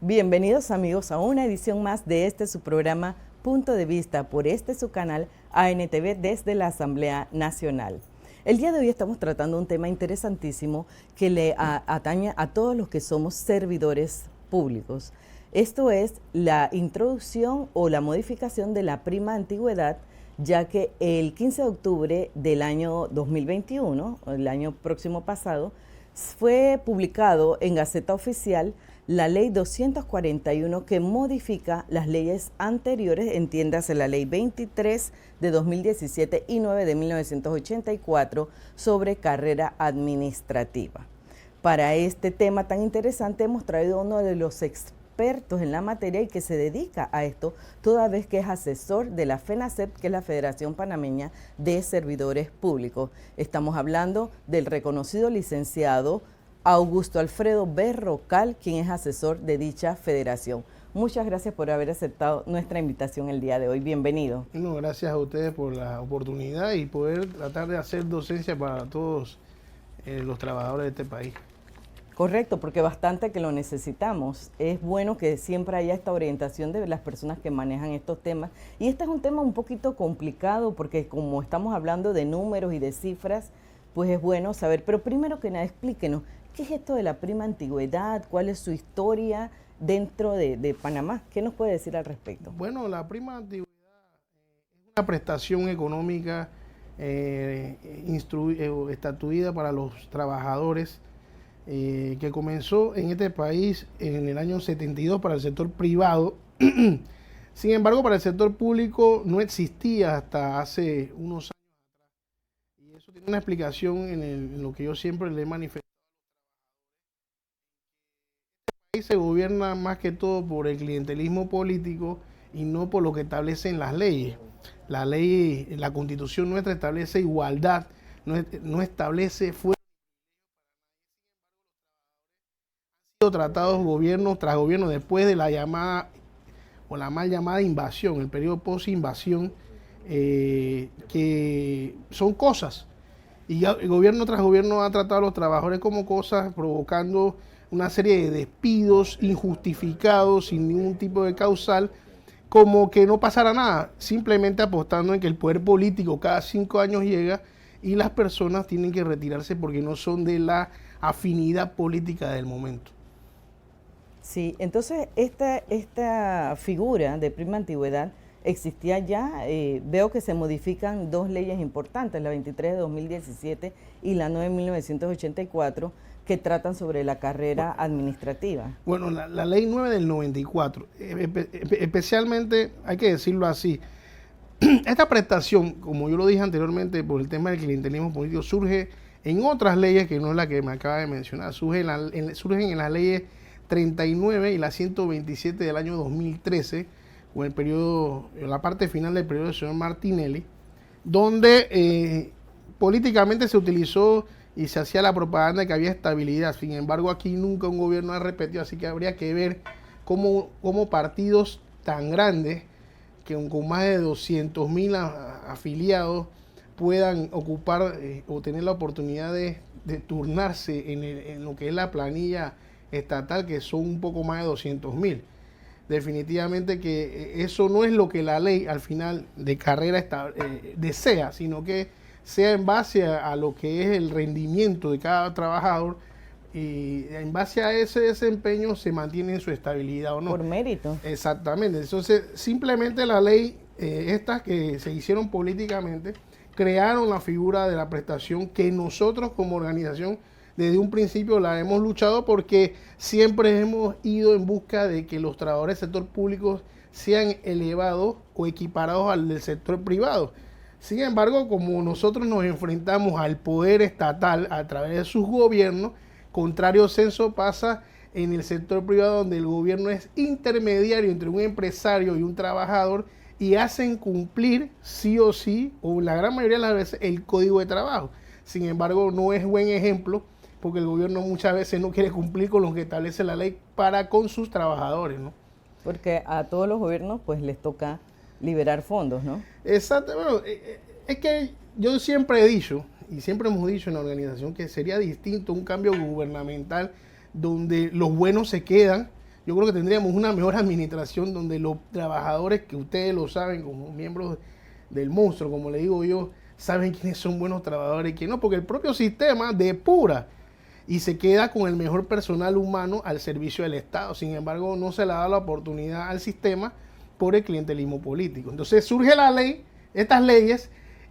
Bienvenidos amigos a una edición más de su programa Punto de Vista por su canal ANTV desde la Asamblea Nacional. El día de hoy estamos tratando un tema interesantísimo que le atañe a todos los que somos servidores públicos. Esto es la introducción o la modificación de la prima antigüedad, ya que el 15 de octubre del año 2021, el año próximo pasado, fue publicado en Gaceta Oficial la Ley 241 que modifica las leyes anteriores, entiéndase la Ley 23 de 2017 y 9 de 1984 sobre carrera administrativa. Para este tema tan interesante hemos traído a uno de los expertos en la materia y que se dedica a esto, toda vez que es asesor de la FENACEP, que es la Federación Panameña de Servidores Públicos. Estamos hablando del reconocido licenciado Augusto Alfredo Berrocal, quien es asesor de dicha federación. Muchas gracias por haber aceptado nuestra invitación el día de hoy. Bienvenido. No, gracias a ustedes por la oportunidad y poder tratar de hacer docencia para todos los trabajadores de este país. Correcto, porque bastante que lo necesitamos. Es bueno que siempre haya esta orientación de las personas que manejan estos temas. Y este es un tema un poquito complicado porque como estamos hablando de números y de cifras, pues es bueno saber. Pero primero que nada, explíquenos, ¿qué es esto de la prima antigüedad? ¿Cuál es su historia dentro de Panamá? ¿Qué nos puede decir al respecto? Bueno, la prima antigüedad es una prestación económica estatuida para los trabajadores que comenzó en este país en el año 72 para el sector privado. Sin embargo, para el sector público no existía hasta hace unos años. Y eso tiene una explicación en lo que yo siempre le he manifestado. Se gobierna más que todo por el clientelismo político y no por lo que establecen las leyes. La ley, la Constitución nuestra establece igualdad, no establece fuerza. Han sido tratados gobierno tras gobierno después de la llamada o la mal llamada invasión, el periodo post-invasión, que son cosas. Y ya el gobierno tras gobierno ha tratado a los trabajadores como cosas, provocando una serie de despidos injustificados, sin ningún tipo de causal, como que no pasara nada, simplemente apostando en que el poder político cada 5 años llega y las personas tienen que retirarse porque no son de la afinidad política del momento. Sí, entonces esta figura de prima antigüedad existía ya. Veo que se modifican dos leyes importantes, la 23 de 2017 y la 9 de 1984, que tratan sobre la carrera administrativa. Bueno, la ley 9 del 94, especialmente, hay que decirlo así, esta prestación, como yo lo dije anteriormente, por el tema del clientelismo político, surge en otras leyes que no es la que me acaba de mencionar, surgen en las leyes 39 y la 127 del año 2013, o el periodo, en la parte final del periodo del señor Martinelli, donde políticamente se utilizó y se hacía la propaganda de que había estabilidad. Sin embargo, aquí nunca un gobierno ha repetido, así que habría que ver cómo partidos tan grandes, que con más de 200.000 afiliados, puedan ocupar o tener la oportunidad de turnarse en lo que es la planilla estatal, que son un poco más de 200.000. Definitivamente que eso no es lo que la ley al final de carrera desea, sino que sea en base a lo que es el rendimiento de cada trabajador y en base a ese desempeño se mantiene su estabilidad o no. Por mérito. Exactamente. Entonces, simplemente la ley, estas que se hicieron políticamente, crearon la figura de la prestación que nosotros como organización desde un principio la hemos luchado porque siempre hemos ido en busca de que los trabajadores del sector público sean elevados o equiparados al del sector privado. Sin embargo, como nosotros nos enfrentamos al poder estatal a través de sus gobiernos, contrario censo pasa en el sector privado, donde el gobierno es intermediario entre un empresario y un trabajador y hacen cumplir sí o sí, o la gran mayoría de las veces, el código de trabajo. Sin embargo, no es buen ejemplo porque el gobierno muchas veces no quiere cumplir con lo que establece la ley para con sus trabajadores, ¿no? Porque a todos los gobiernos pues les toca liberar fondos, ¿no? Exacto. Bueno, es que yo siempre he dicho, y siempre hemos dicho en la organización, que sería distinto un cambio gubernamental donde los buenos se quedan yo creo que tendríamos una mejor administración donde los trabajadores, que ustedes lo saben como miembros del monstruo, como le digo yo, saben quiénes son buenos trabajadores y quiénes no, porque el propio sistema depura y se queda con el mejor personal humano al servicio del Estado. Sin embargo, no se le da la oportunidad al sistema por el clientelismo político. Entonces surge la ley, estas leyes,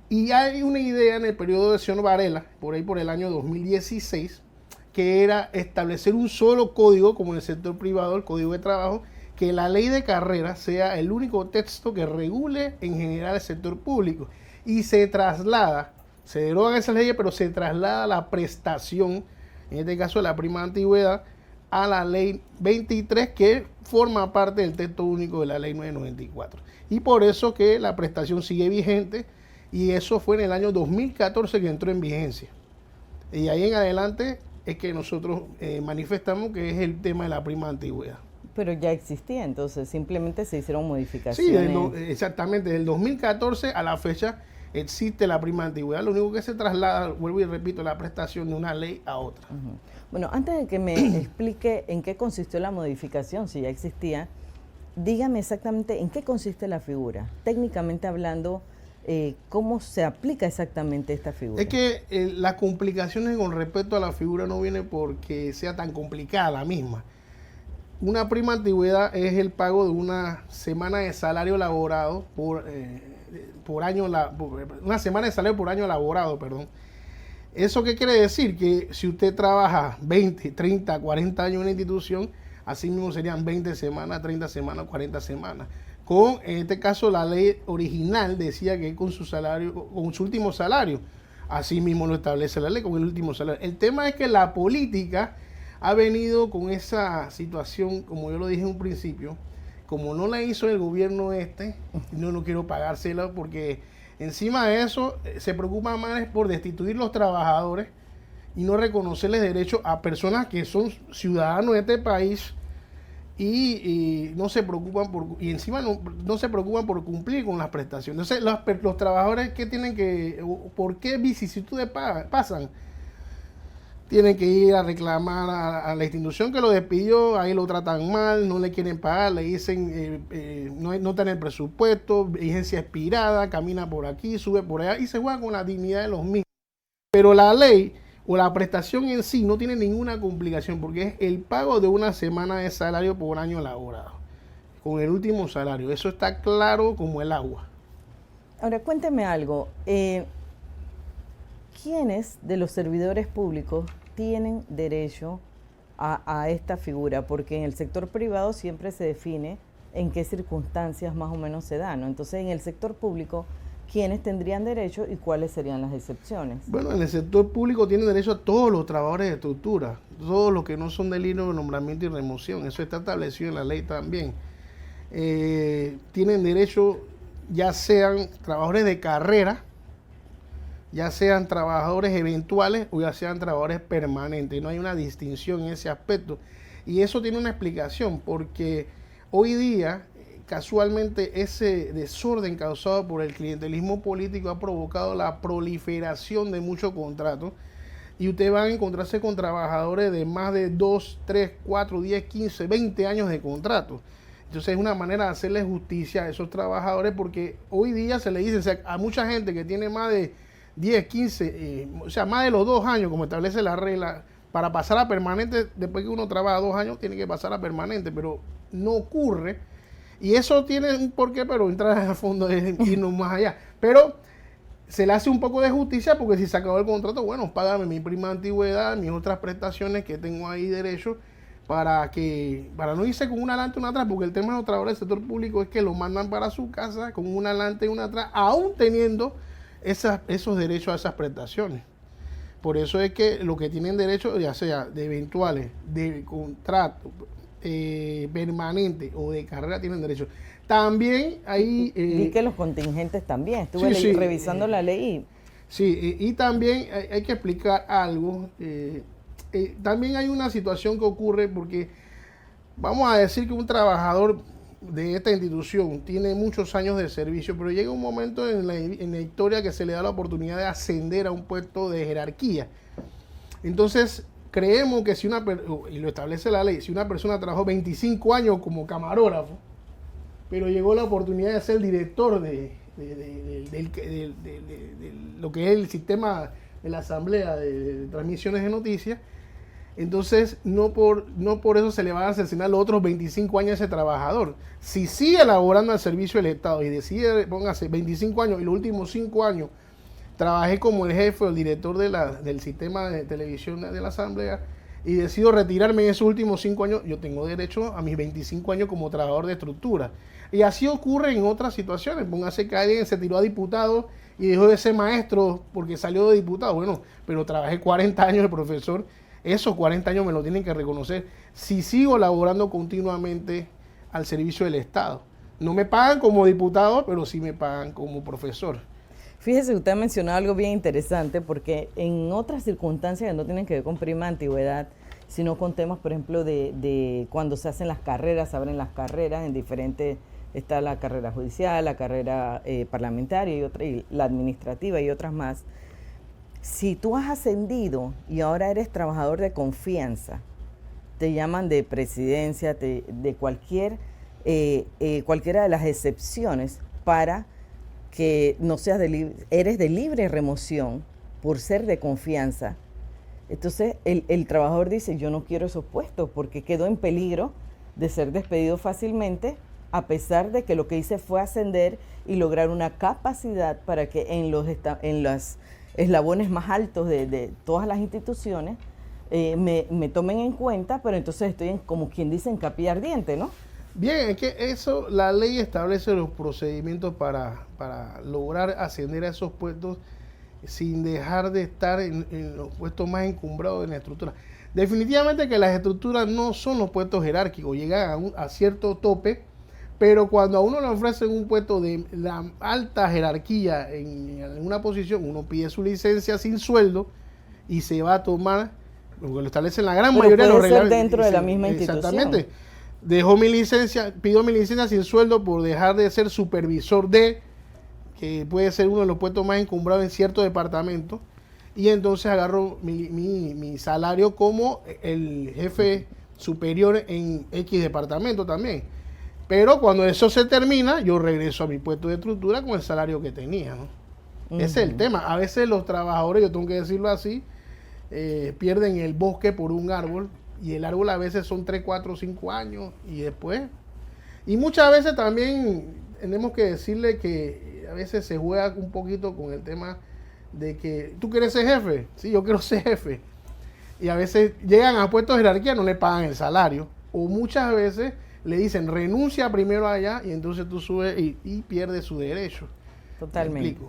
y hay una idea en el periodo de Sion Varela, por ahí por el año 2016, que era establecer un solo código, como en el sector privado, el Código de Trabajo, que la ley de carrera sea el único texto que regule en general el sector público. Y se traslada, se derogan esas leyes, pero se traslada la prestación, en este caso la prima de antigüedad, a la ley 23, que forma parte del texto único de la ley 994. Y por eso que la prestación sigue vigente, y eso fue en el año 2014 que entró en vigencia. Y ahí en adelante es que nosotros manifestamos que es el tema de la prima de antigüedad. Pero ya existía, entonces simplemente se hicieron modificaciones. Sí, exactamente, del 2014 a la fecha existe la prima de antigüedad. Lo único que se traslada, vuelvo y repito, la prestación de una ley a otra. Uh-huh. Bueno, antes de que me explique en qué consistió la modificación, si ya existía, dígame exactamente en qué consiste la figura. Técnicamente hablando, ¿cómo se aplica exactamente esta figura? Es que las complicaciones con respecto a la figura no vienen porque sea tan complicada la misma. Una prima de antigüedad es el pago de una semana de salario laborado por año, una semana de salario por año laborado, perdón. ¿Eso qué quiere decir? Que si usted trabaja 20, 30, 40 años en una institución, así mismo serían 20 semanas, 30 semanas, 40 semanas. En este caso, la ley original decía que con su salario, con su último salario. Así mismo lo establece la ley, con el último salario. El tema es que la política ha venido con esa situación, como yo lo dije en un principio, como no la hizo el gobierno no quiero pagársela, porque encima de eso se preocupa más por destituir los trabajadores y no reconocerles derechos a personas que son ciudadanos de este país, y no se preocupan encima no se preocupan por cumplir con las prestaciones. Entonces los trabajadores que tienen ¿por qué vicisitudes pasan? Tienen que ir a reclamar a la institución que lo despidió, ahí lo tratan mal, no le quieren pagar, le dicen no está en el presupuesto, vigencia expirada, camina por aquí, sube por allá y se juega con la dignidad de los mismos. Pero la ley o la prestación en sí no tiene ninguna complicación, porque es el pago de una semana de salario por año laborado, con el último salario. Eso está claro como el agua. Ahora, cuénteme algo. ¿Quiénes de los servidores públicos tienen derecho a esta figura? Porque en el sector privado siempre se define en qué circunstancias más o menos se da, ¿no? Entonces, en el sector público, ¿quiénes tendrían derecho y cuáles serían las excepciones? Bueno, en el sector público tienen derecho a todos los trabajadores de estructura, todos los que no son del hilo de nombramiento y remoción. Eso está establecido en la ley también. Tienen derecho, ya sean trabajadores de carrera, ya sean trabajadores eventuales o ya sean trabajadores permanentes. No hay una distinción en ese aspecto. Y eso tiene una explicación, porque hoy día, casualmente, ese desorden causado por el clientelismo político ha provocado la proliferación de muchos contratos, y ustedes van a encontrarse con trabajadores de más de 2, 3, 4, 10, 15, 20 años de contrato. Entonces es una manera de hacerle justicia a esos trabajadores, porque hoy día se le dice, o sea, a mucha gente que tiene más de 10, 15, o sea, más de los 2 años, como establece la regla, para pasar a permanente, después que uno trabaja 2 años, tiene que pasar a permanente, pero no ocurre. Y eso tiene un porqué, pero entrar a fondo es irnos más allá. Pero se le hace un poco de justicia, porque si se acabó el contrato, bueno, págame mi prima de antigüedad, mis otras prestaciones que tengo ahí derecho, para no irse con una adelante y una atrás, porque el tema de los trabajadores del sector público es que lo mandan para su casa con una adelante y una atrás, aún teniendo esos derechos a esas prestaciones. Por eso es que lo que tienen derecho, ya sea de eventuales, de contrato, permanente o de carrera, tienen derecho. También hay... Vi que los contingentes también, estuve revisando la ley. Sí, y también hay que explicar algo. También hay una situación que ocurre porque vamos a decir que un trabajador de esta institución tiene muchos años de servicio, pero llega un momento en la historia que se le da la oportunidad de ascender a un puesto de jerarquía. Entonces, creemos que si y lo establece la ley, si una persona trabajó 25 años como camarógrafo, pero llegó la oportunidad de ser director de lo que es el sistema de la asamblea de transmisiones de noticias, entonces no por eso se le van a asesinar los otros 25 años a ese trabajador. Si sigue laborando al servicio del Estado y decide, póngase 25 años y los últimos 5 años trabajé como el jefe o el director del sistema de televisión de la asamblea y decido retirarme en esos últimos 5 años, yo tengo derecho a mis 25 años como trabajador de estructura. Y así ocurre en otras situaciones. Póngase que alguien se tiró a diputado y dejó de ser maestro porque salió de diputado. Bueno, pero trabajé 40 años de profesor. Esos 40 años me lo tienen que reconocer si sigo laborando continuamente al servicio del Estado. No me pagan como diputado, pero sí me pagan como profesor. Fíjese, usted ha mencionado algo bien interesante, porque en otras circunstancias que no tienen que ver con prima antigüedad, sino con temas, por ejemplo, de cuando se hacen las carreras, se abren las carreras en diferentes, está la carrera judicial, la carrera parlamentaria y otra, y la administrativa y otras más. Si tú has ascendido y ahora eres trabajador de confianza, te llaman de presidencia, de cualquiera de las excepciones para que no seas eres de libre remoción por ser de confianza. Entonces el trabajador dice, yo no quiero esos puestos porque quedó en peligro de ser despedido fácilmente, a pesar de que lo que hice fue ascender y lograr una capacidad para que en los eslabones más altos de todas las instituciones me tomen en cuenta, pero entonces estoy como quien dice en capilla ardiente, ¿no? Bien, es que eso, la ley establece los procedimientos para lograr ascender a esos puestos sin dejar de estar en los puestos más encumbrados de la estructura. Definitivamente que las estructuras no son los puestos jerárquicos, llegan a cierto tope, pero cuando a uno le ofrecen un puesto de la alta jerarquía en una posición, uno pide su licencia sin sueldo y se va a tomar, lo que lo establecen la gran mayoría de los reglamentos. Dentro de la misma institución. Exactamente. Pidió mi licencia sin sueldo por dejar de ser supervisor que puede ser uno de los puestos más encumbrados en cierto departamento, y entonces agarro mi salario como el jefe superior en X departamento también. Pero cuando eso se termina, yo regreso a mi puesto de estructura con el salario que tenía, ¿no? Ese es el tema. A veces los trabajadores, yo tengo que decirlo así, pierden el bosque por un árbol, y el árbol a veces son 3, 4, 5 años, y después... Y muchas veces también tenemos que decirle que a veces se juega un poquito con el tema de que tú quieres ser jefe, sí, yo quiero ser jefe. Y a veces llegan a puestos de jerarquía, no le pagan el salario. O muchas veces le dicen, renuncia primero allá, y entonces tú subes y pierdes su derecho. Totalmente.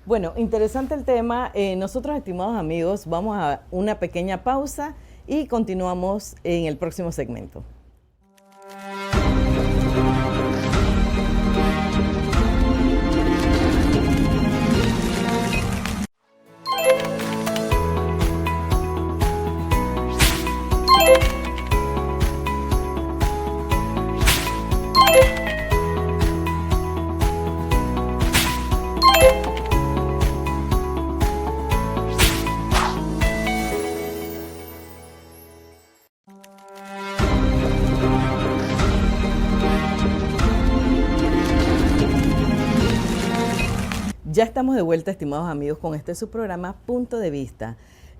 Bueno, interesante el tema. Nosotros, estimados amigos, vamos a una pequeña pausa y continuamos en el próximo segmento. Ya estamos de vuelta, estimados amigos, con este su programa Punto de Vista.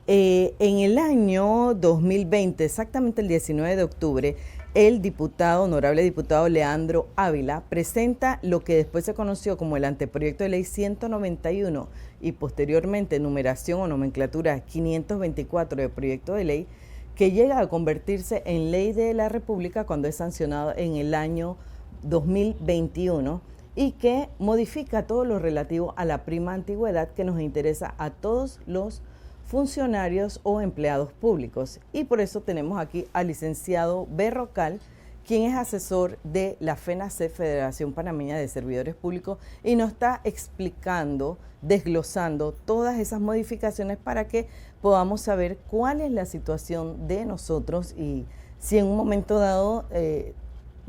En el año 2020, exactamente el 19 de octubre, el honorable diputado Leandro Ávila presenta lo que después se conoció como el anteproyecto de ley 191 y posteriormente numeración o nomenclatura 524 de proyecto de ley, que llega a convertirse en ley de la República cuando es sancionado en el año 2021, y que modifica todo lo relativo a la prima antigüedad que nos interesa a todos los funcionarios o empleados públicos. Y por eso tenemos aquí al licenciado Berrocal, quien es asesor de la FENACE, Federación Panameña de Servidores Públicos, y nos está explicando, desglosando todas esas modificaciones para que podamos saber cuál es la situación de nosotros y si en un momento dado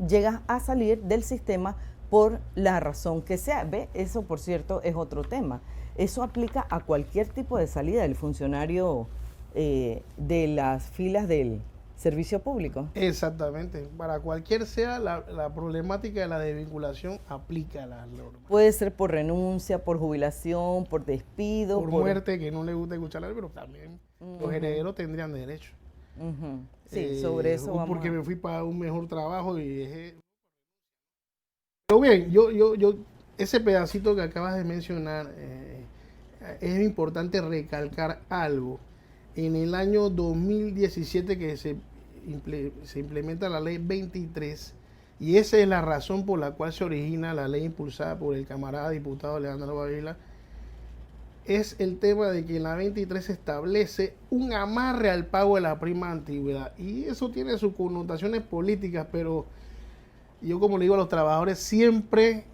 llegas a salir del sistema por la razón que sea. ¿Ve? Eso, por cierto, es otro tema. Eso aplica a cualquier tipo de salida del funcionario de las filas del servicio público. Exactamente. Para cualquier sea la problemática de la desvinculación, aplica la norma. Puede ser por renuncia, por jubilación, por despido. Por muerte, que no le gusta escucharla, pero también los herederos tendrían derecho. Sí, sobre eso vamos. Porque me fui para un mejor trabajo y dejé. Pero bien, ese pedacito que acabas de mencionar, es importante recalcar algo. En el año 2017 que se implementa la ley 23, y esa es la razón por la cual se origina la ley impulsada por el camarada diputado Leandro Bavila, es el tema de que en la 23 se establece un amarre al pago de la prima de antigüedad. Y eso tiene sus connotaciones políticas, pero yo, como le digo a los trabajadores, siempre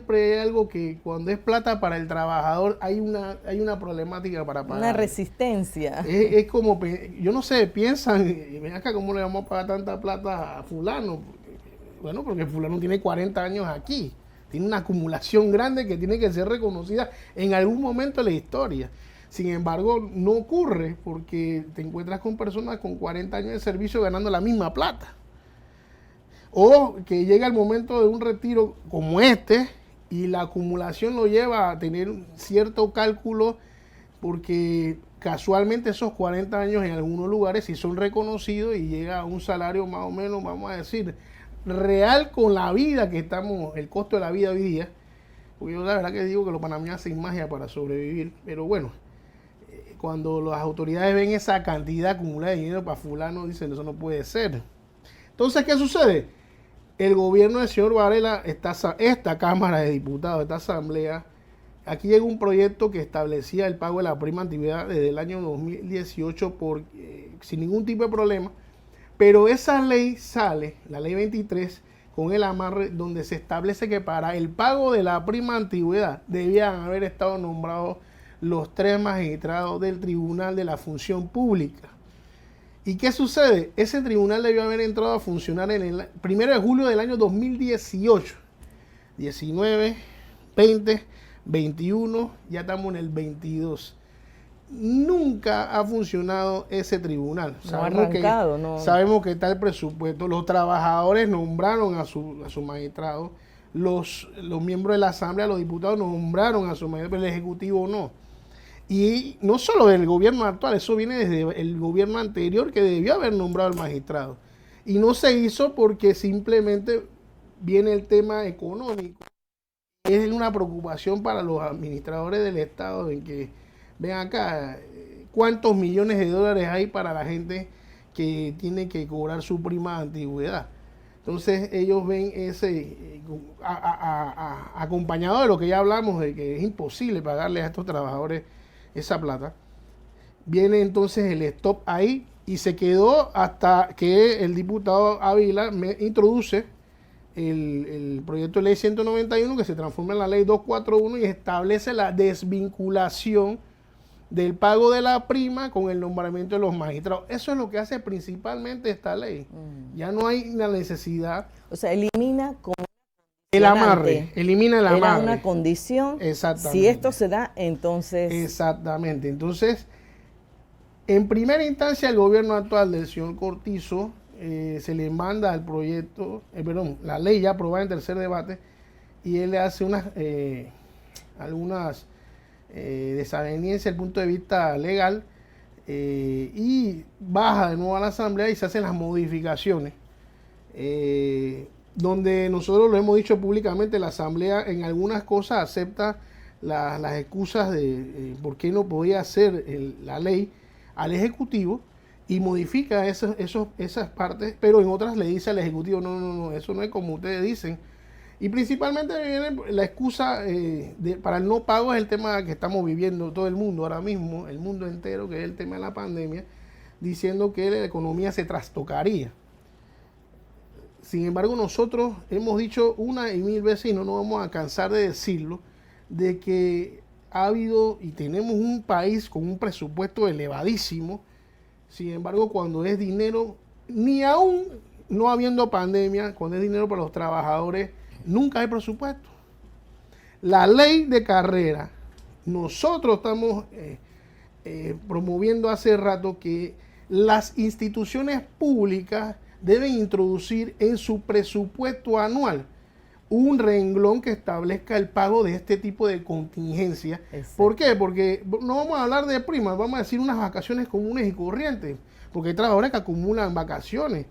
hay algo que cuando es plata para el trabajador hay una problemática para pagar. Una resistencia. Es como, yo no sé, piensan, ven acá, ¿cómo le vamos a pagar tanta plata a fulano? Bueno, porque fulano tiene 40 años aquí. Tiene una acumulación grande que tiene que ser reconocida en algún momento de la historia. Sin embargo, no ocurre porque te encuentras con personas con 40 años de servicio ganando la misma plata. O que llega el momento de un retiro como este y la acumulación lo lleva a tener cierto cálculo, porque casualmente esos 40 años en algunos lugares sí son reconocidos y llega a un salario más o menos, vamos a decir, real con la vida que estamos, el costo de la vida hoy día. Porque yo la verdad que digo que los panameños hacen magia para sobrevivir, pero bueno, cuando las autoridades ven esa cantidad acumulada de dinero para fulano, dicen, eso no puede ser. Entonces, ¿qué sucede? El gobierno del señor Varela, esta Cámara de Diputados, esta Asamblea, aquí llega un proyecto que establecía el pago de la prima antigüedad desde el año 2018 sin ningún tipo de problema, pero esa ley sale, la ley 23, con el amarre donde se establece que para el pago de la prima antigüedad debían haber estado nombrados los 3 magistrados del Tribunal de la Función Pública. ¿Y qué sucede? Ese tribunal debió haber entrado a funcionar en el 1 de julio del año 2018. 19, 20, 21, ya estamos en el 22. Nunca ha funcionado ese tribunal. Sabemos que está el presupuesto. Los trabajadores nombraron a su magistrado. Los miembros de la Asamblea, los diputados nombraron a su magistrado, pero el Ejecutivo no. Y no solo del gobierno actual, eso viene desde el gobierno anterior, que debió haber nombrado al magistrado. Y no se hizo porque simplemente viene el tema económico. Es una preocupación para los administradores del Estado en que, ven acá, cuántos millones de dólares hay para la gente que tiene que cobrar su prima de antigüedad. Entonces ellos ven ese, acompañado de lo que ya hablamos, de que es imposible pagarle a estos trabajadores esa plata. Viene entonces el stop ahí y se quedó hasta que el diputado Ávila me introduce el proyecto de ley 191, que se transforma en la ley 241 y establece la desvinculación del pago de la prima con el nombramiento de los magistrados. Eso es lo que hace principalmente esta ley. Ya no hay la necesidad. O sea, elimina como el amarre, elimina el amarre. Era una condición. Exactamente. Si esto se da, entonces. Exactamente. Entonces, en primera instancia, el gobierno actual del señor Cortizo se le manda al proyecto, la ley ya aprobada en tercer debate, y él le hace algunas desavenencias desde el punto de vista legal, y baja de nuevo a la Asamblea y se hacen las modificaciones. Donde nosotros lo hemos dicho públicamente, la Asamblea en algunas cosas acepta las excusas de por qué no podía hacer la ley al Ejecutivo y modifica esas partes, pero en otras le dice al Ejecutivo, no, eso no es como ustedes dicen. Y principalmente viene la excusa para el no pago, es el tema que estamos viviendo todo el mundo ahora mismo, el mundo entero, que es el tema de la pandemia, diciendo que la economía se trastocaría. Sin embargo, nosotros hemos dicho una y mil veces, y no nos vamos a cansar de decirlo, de que ha habido y tenemos un país con un presupuesto elevadísimo. Sin embargo, cuando es dinero, ni aún no habiendo pandemia, cuando es dinero para los trabajadores, nunca hay presupuesto. La ley de carrera, nosotros estamos promoviendo hace rato que las instituciones públicas deben introducir en su presupuesto anual un renglón que establezca el pago de este tipo de contingencia. ¿Por qué? Porque no vamos a hablar de primas, vamos a decir unas vacaciones comunes y corrientes, porque hay trabajadores que acumulan vacaciones.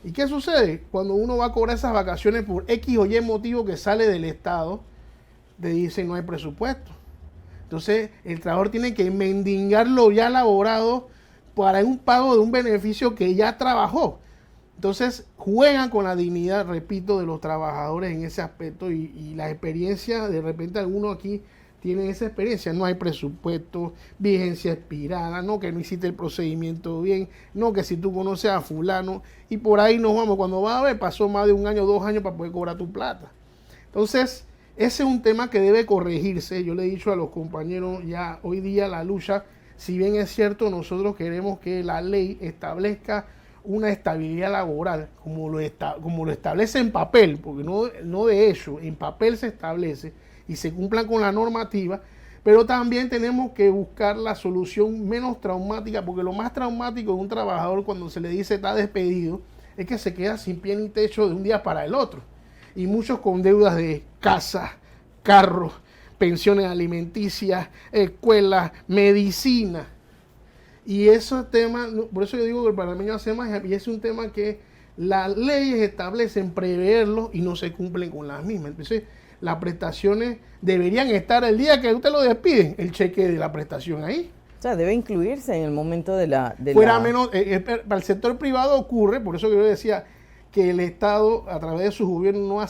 ¿Y qué sucede? Cuando uno va a cobrar esas vacaciones por X o Y motivo que sale del Estado, te dicen no hay presupuesto. Entonces, el trabajador tiene que mendigar lo ya elaborado para un pago de un beneficio que ya trabajó. Entonces, juegan con la dignidad, repito, de los trabajadores en ese aspecto y la experiencia, de repente algunos aquí tienen esa experiencia, no hay presupuesto, vigencia expirada, no que no hiciste el procedimiento bien, no que si tú conoces a fulano, y por ahí nos vamos, cuando vas a ver, pasó más de 1 año, 2 años para poder cobrar tu plata. Entonces, ese es un tema que debe corregirse. Yo le he dicho a los compañeros ya hoy día la lucha, si bien es cierto, nosotros queremos que la ley establezca una estabilidad laboral, como lo establece en papel, porque no de hecho, en papel se establece y se cumplan con la normativa, pero también tenemos que buscar la solución menos traumática, porque lo más traumático de un trabajador cuando se le dice está despedido, es que se queda sin pie ni techo de un día para el otro. Y muchos con deudas de casa, carros, pensiones alimenticias, escuelas, medicina. Y esos temas, por eso yo digo que el panameño hace más, y es un tema que las leyes establecen preverlos y no se cumplen con las mismas. Entonces, las prestaciones deberían estar el día que usted lo despide, el cheque de la prestación ahí. O sea, debe incluirse en el momento de la... Menos, para el sector privado ocurre, por eso que yo decía que el Estado, a través de sus gobiernos, no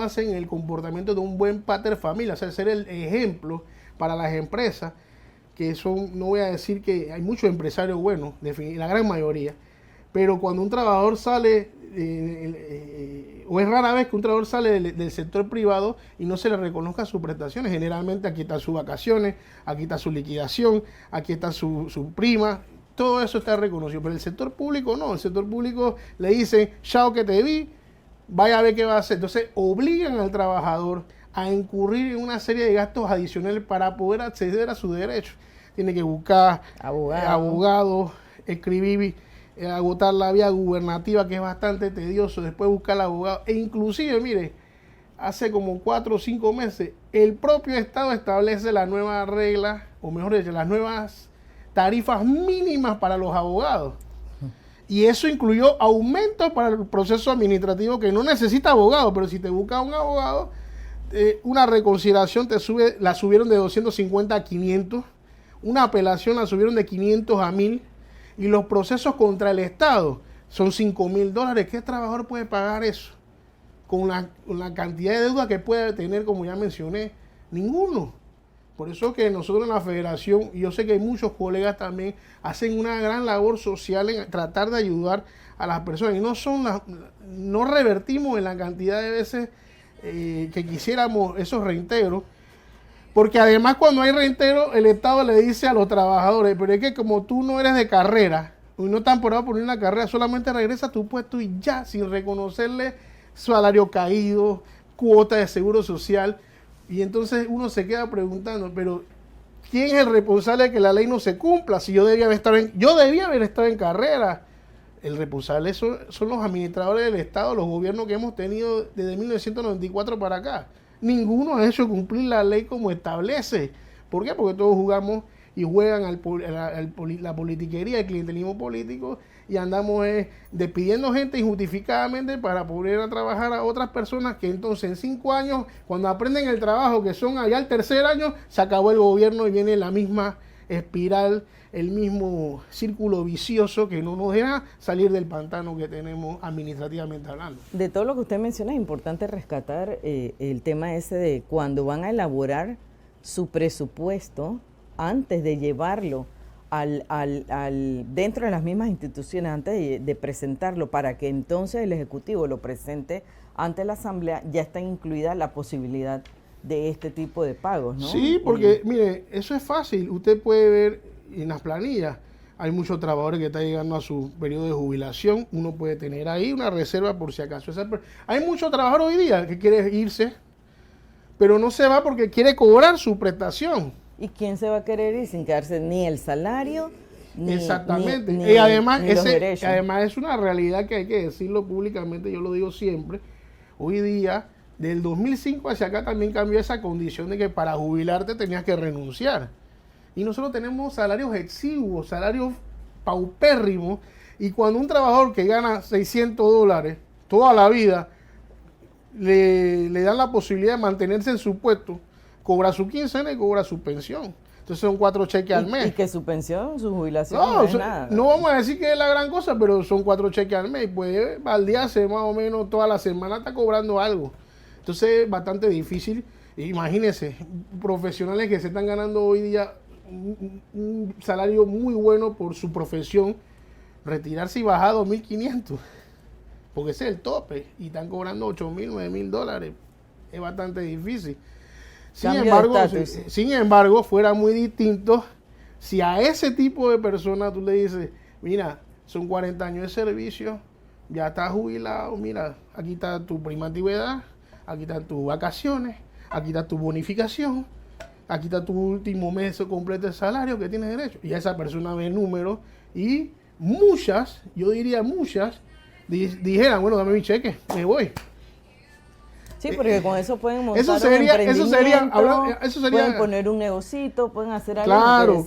hacen el comportamiento de un buen pater familia, o sea, ser el ejemplo para las empresas, que son, no voy a decir que hay muchos empresarios buenos, la gran mayoría, pero cuando un trabajador sale, o es rara vez que un trabajador sale del sector privado y no se le reconozca sus prestaciones, generalmente aquí están sus vacaciones, aquí está su liquidación, aquí está su prima, todo eso está reconocido, pero el sector público no, el sector público le dicen, chao que te vi, vaya a ver qué va a hacer. Entonces obligan al trabajador a incurrir en una serie de gastos adicionales para poder acceder a sus derechos. Tiene que buscar abogados, escribir, agotar la vía gubernativa, que es bastante tedioso, después buscar al abogado. E inclusive, mire, hace como 4 o 5 meses, el propio Estado establece la nueva regla, o mejor dicho, las nuevas tarifas mínimas para los abogados. Y eso incluyó aumentos para el proceso administrativo, que no necesita abogado, pero si te busca un abogado, una reconsideración la subieron de 250 a 500, una apelación la subieron de 500 a 1000, y los procesos contra el Estado son $5,000. ¿Qué trabajador puede pagar eso? Con la cantidad de deuda que puede tener, como ya mencioné, ninguno. Por eso que nosotros en la federación, y yo sé que hay muchos colegas también, hacen una gran labor social en tratar de ayudar a las personas. Y no revertimos en la cantidad de veces que quisiéramos esos reintegros, porque además cuando hay reintegro, el Estado le dice a los trabajadores, pero es que como tú no eres de carrera, y no están por una carrera, solamente regresa a tu puesto y ya, sin reconocerle salario caído, cuota de seguro social. Y entonces uno se queda preguntando, pero ¿quién es el responsable de que la ley no se cumpla? Si yo debía haber estado en carrera. El responsable son los administradores del Estado, los gobiernos que hemos tenido desde 1994 para acá. Ninguno ha hecho cumplir la ley como establece. ¿Por qué? Porque todos jugamos y juegan la politiquería, el clientelismo político, y andamos despidiendo gente injustificadamente para poner a trabajar a otras personas que entonces en 5 años, cuando aprenden el trabajo, que son allá el tercer año, se acabó el gobierno y viene la misma espiral, el mismo círculo vicioso que no nos deja salir del pantano que tenemos administrativamente hablando. De todo lo que usted menciona, es importante rescatar el tema ese de cuando van a elaborar su presupuesto, antes de llevarlo dentro de las mismas instituciones, antes de presentarlo, para que entonces el Ejecutivo lo presente ante la Asamblea, ya está incluida la posibilidad de este tipo de pagos, ¿no? Sí, porque mire, eso es fácil. Usted puede ver en las planillas, hay muchos trabajadores que están llegando a su periodo de jubilación, uno puede tener ahí una reserva por si acaso. Hay muchos trabajadores hoy día que quieren irse, pero no se va porque quiere cobrar su prestación. ¿Y quién se va a querer ir sin quedarse ni el salario, exactamente? ni Y además, los derechos? además es una realidad que hay que decirlo públicamente, yo lo digo siempre. Hoy día, del 2005 hacia acá también cambió esa condición de que para jubilarte tenías que renunciar. Y nosotros tenemos salarios exiguos, salarios paupérrimos, y cuando un trabajador que gana $600 toda la vida, le dan la posibilidad de mantenerse en su puesto, cobra su quincena y cobra su pensión. Entonces son 4 cheques al mes. Y que su pensión, su jubilación no es nada. No vamos a decir que es la gran cosa, pero son 4 cheques al mes. Puede baldearse más o menos toda la semana, está cobrando algo. Entonces es bastante difícil. Imagínense, profesionales que se están ganando hoy día un salario muy bueno por su profesión, retirarse y bajar a 2.500, porque ese es el tope, y están cobrando $8,000, $9,000. Es bastante difícil. Sin embargo, fuera muy distinto si a ese tipo de personas tú le dices, mira, son 40 años de servicio, ya estás jubilado, mira, aquí está tu prima antigüedad, aquí están tus vacaciones, aquí está tu bonificación, aquí está tu último mes completo de salario que tienes derecho. Y esa persona ve números y muchas, yo diría muchas, dijeran, bueno, dame mi cheque, me voy. Sí, porque con eso pueden montar eso sería, pueden poner un negocito, pueden hacer algo.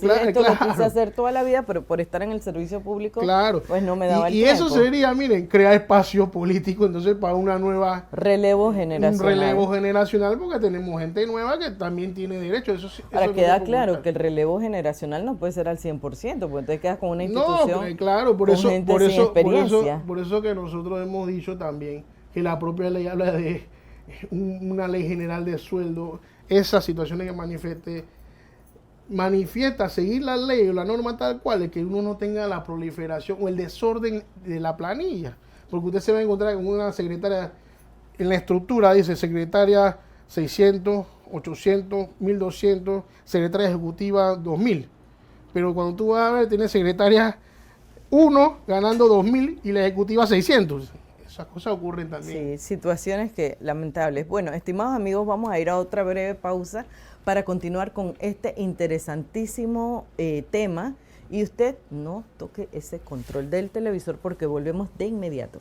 Claro, esto lo quise hacer toda la vida, pero por estar en el servicio público, pues no me daba el tiempo. Y eso sería, miren, crear espacio político, entonces para una nueva... Relevo generacional. Un relevo generacional, porque tenemos gente nueva que también tiene derecho. Ahora queda claro que el relevo generacional no puede ser al 100%, porque entonces quedas con una institución. No, claro, por eso que nosotros hemos dicho también que la propia ley habla de una ley general de sueldo. Esas situaciones que manifiesta seguir la ley o la norma tal cual, es que uno no tenga la proliferación o el desorden de la planilla, porque usted se va a encontrar con una secretaria en la estructura, dice secretaria 600, 800, 1200, secretaria ejecutiva 2000, pero cuando tú vas a ver, tiene secretaria 1 ganando 2000 y la ejecutiva 600. Esas cosas ocurren también. Sí, situaciones que lamentables. Bueno, estimados amigos, vamos a ir a otra breve pausa para continuar con este interesantísimo tema. Y usted no toque ese control del televisor porque volvemos de inmediato.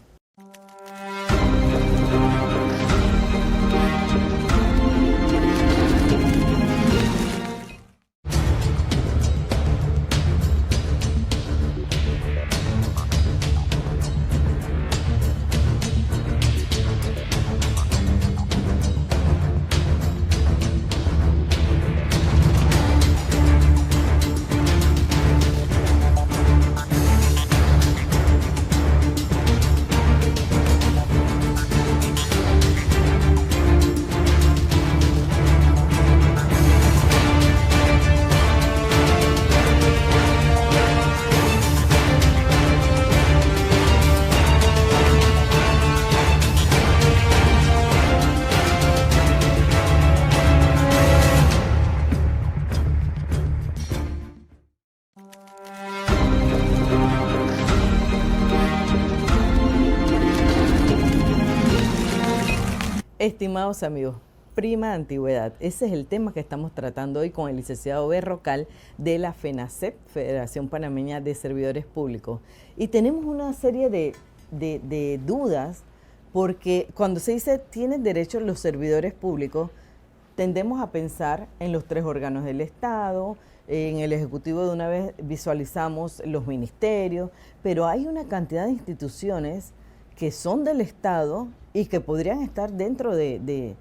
Estimados amigos, prima antigüedad, ese es el tema que estamos tratando hoy con el licenciado Berrocal de la FENACEP, Federación Panameña de Servidores Públicos. Y tenemos una serie de dudas, porque cuando se dice tienen derecho los servidores públicos, tendemos a pensar en los 3 órganos del Estado, en el Ejecutivo de una vez visualizamos los ministerios, pero hay una cantidad de instituciones que son del Estado y que podrían estar dentro de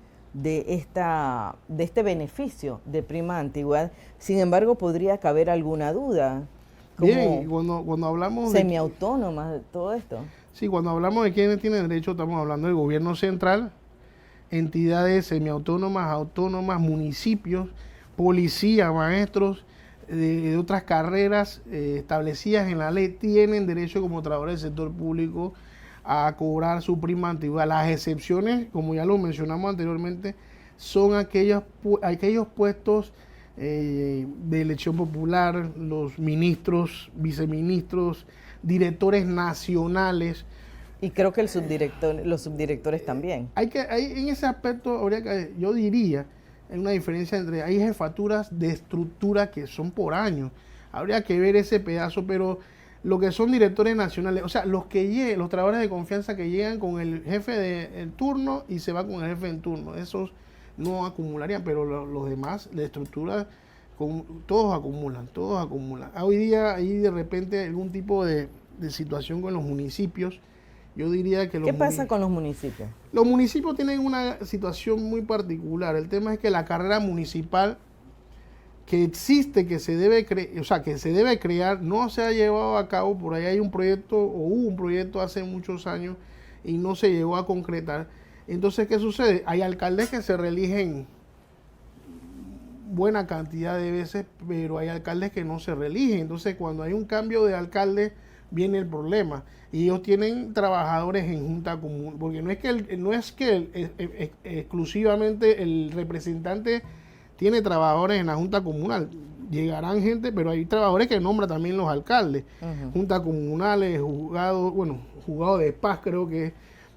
este beneficio de prima antigüedad. Sin embargo, podría caber alguna duda. Bien, cuando hablamos semiautónomas de todo esto. Sí, cuando hablamos de quiénes tienen derecho, estamos hablando del gobierno central, entidades semiautónomas, autónomas, municipios, policía, maestros de otras carreras establecidas en la ley, tienen derecho como trabajadores del sector público a cobrar su prima antigüedad. Las excepciones, como ya lo mencionamos anteriormente, son aquellos puestos de elección popular, los ministros, viceministros, directores nacionales. Y creo que los subdirectores también. En ese aspecto, yo diría Hay una diferencia hay jefaturas de estructura que son por año. Habría que ver ese pedazo, pero lo que son directores nacionales, o sea, los trabajadores de confianza que llegan con el jefe de turno y se van con el jefe en turno, esos no acumularían, pero los demás de estructura, todos acumulan. Hoy día hay de repente algún tipo de situación con los municipios. Yo diría que ¿Qué pasa con los municipios? Los municipios tienen una situación muy particular. El tema es que la carrera municipal que existe, que se debe crear, no se ha llevado a cabo. Por ahí hay un proyecto, o hubo un proyecto hace muchos años y no se llegó a concretar. Entonces, ¿qué sucede? Hay alcaldes que se reeligen buena cantidad de veces, pero hay alcaldes que no se reeligen. Entonces, cuando hay un cambio de alcalde, viene el problema. Y ellos tienen trabajadores en junta común, porque no es que exclusivamente el representante tiene trabajadores en la junta comunal. Llegarán gente, pero hay trabajadores que nombran también los alcaldes. Juntas comunales, juzgado de paz, creo que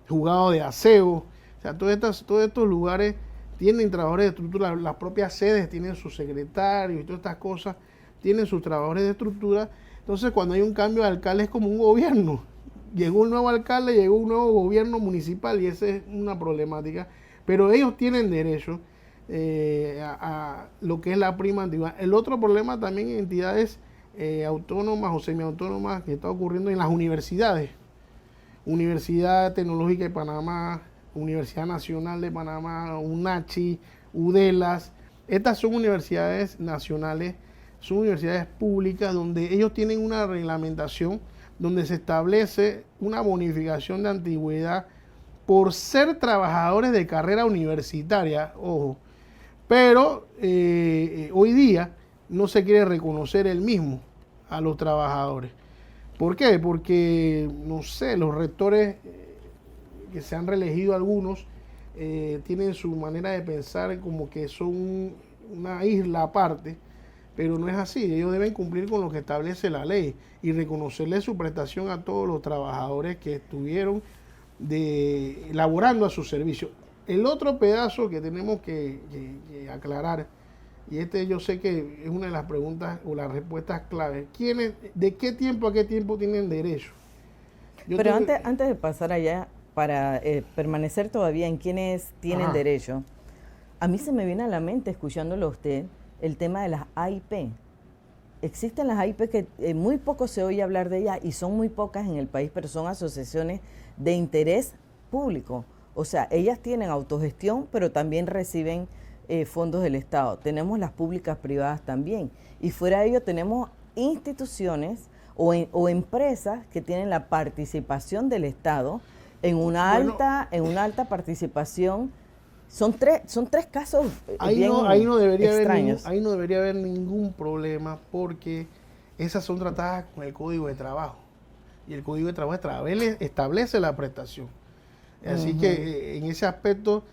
juzgado de aseo. O sea, todos estos lugares tienen trabajadores de estructura. Las propias sedes tienen sus secretarios y todas estas cosas, tienen sus trabajadores de estructura. Entonces, cuando hay un cambio de alcalde es como un gobierno. Llegó un nuevo alcalde, llegó un nuevo gobierno municipal y esa es una problemática. Pero ellos tienen derecho a lo que es la prima antigüedad. El otro problema también en entidades autónomas o semiautónomas que está ocurriendo en las universidades. Universidad Tecnológica de Panamá, Universidad Nacional de Panamá, UNACHI, UDELAS. Estas son universidades nacionales, son universidades públicas donde ellos tienen una reglamentación donde se establece una bonificación de antigüedad por ser trabajadores de carrera universitaria, ojo. Pero hoy día no se quiere reconocer el mismo a los trabajadores. ¿Por qué? Porque, no sé, los rectores que se han reelegido algunos tienen su manera de pensar como que son una isla aparte, pero no es así. Ellos deben cumplir con lo que establece la ley y reconocerle su prestación a todos los trabajadores que estuvieron laborando a su servicio. El otro pedazo que tenemos que aclarar, y yo sé que es una de las preguntas o las respuestas claves, ¿de qué tiempo a qué tiempo tienen derecho? Pero antes de pasar allá, para permanecer todavía en quienes tienen derecho, a mí se me viene a la mente, escuchándolo a usted, el tema de las AIP. Existen las AIP que muy poco se oye hablar de ellas y son muy pocas en el país, pero son asociaciones de interés público. O sea, ellas tienen autogestión, pero también reciben fondos del Estado. Tenemos las públicas privadas también. Y fuera de ello tenemos instituciones o empresas que tienen la participación del Estado en una alta participación. Son tres casos bien extraños. Ahí no debería haber ningún problema porque esas son tratadas con el Código de Trabajo. Y el Código de Trabajo establece la prestación. Así que en ese aspecto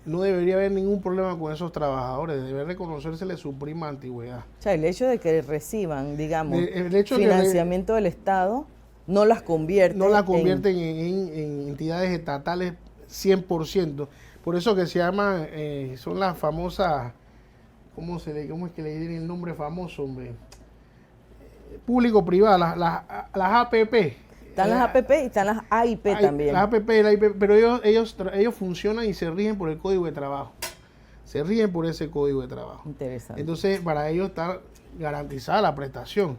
no debería haber ningún problema con esos trabajadores. Debe reconocérsele su prima antigüedad. O sea, el hecho de que reciban, digamos, financiamiento del Estado no las convierte en entidades estatales 100%. Por eso que se llaman, son las famosas, ¿cómo es que le dicen el nombre famoso, hombre? Público-privada, las APP. Están las APP y están las AIP también. Las APP y la AIP, pero ellos funcionan y se rigen por el Código de Trabajo. Se rigen por ese Código de Trabajo. Interesante. Entonces, para ellos está garantizada la prestación.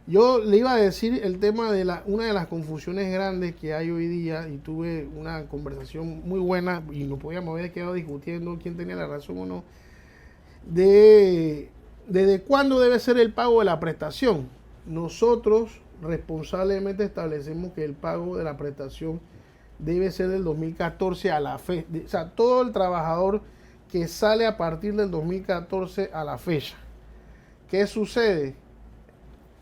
Yo le iba a decir el tema de una de las confusiones grandes que hay hoy día, y tuve una conversación muy buena y nos podíamos haber quedado discutiendo quién tenía la razón o no, desde cuándo debe ser el pago de la prestación. Nosotros responsablemente establecemos que el pago de la prestación debe ser del 2014 a la fecha. O sea, todo el trabajador que sale a partir del 2014 a la fecha. ¿Qué sucede?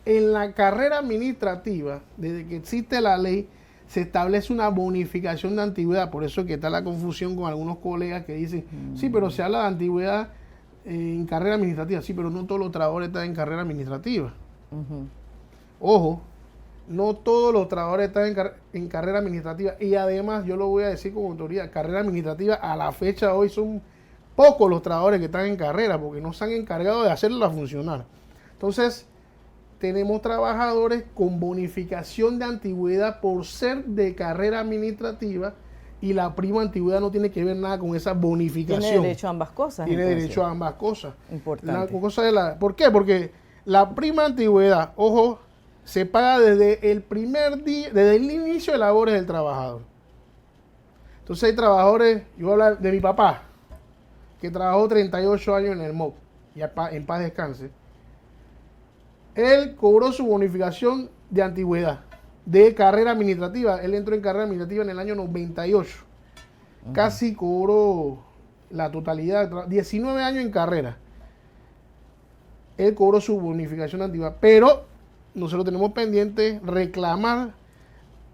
En la carrera administrativa, desde que existe la ley, se establece una bonificación de antigüedad. Por eso que está la confusión con algunos colegas que dicen, sí, pero se habla de antigüedad en carrera administrativa. Sí, pero no todos los trabajadores están en carrera administrativa. Ojo, no todos los trabajadores están en carrera administrativa. Y además, yo lo voy a decir con autoridad, carrera administrativa a la fecha hoy son pocos los trabajadores que están en carrera porque no se han encargado de hacerla funcionar. Entonces, tenemos trabajadores con bonificación de antigüedad por ser de carrera administrativa y la prima antigüedad no tiene que ver nada con esa bonificación. Tiene derecho a ambas cosas. Tiene entonces. derecho a ambas cosas. Importante. ¿Por qué? Porque la prima antigüedad, ojo, se paga desde el primer día, desde el inicio de labores del trabajador. Entonces hay trabajadores, yo voy a hablar de mi papá, que trabajó 38 años en el MOP, y en paz descanse. Él cobró su bonificación de antigüedad, de carrera administrativa. Él entró en carrera administrativa en el año 98. Casi cobró la totalidad, 19 años en carrera. Él cobró su bonificación de antigüedad, pero nosotros tenemos pendiente reclamar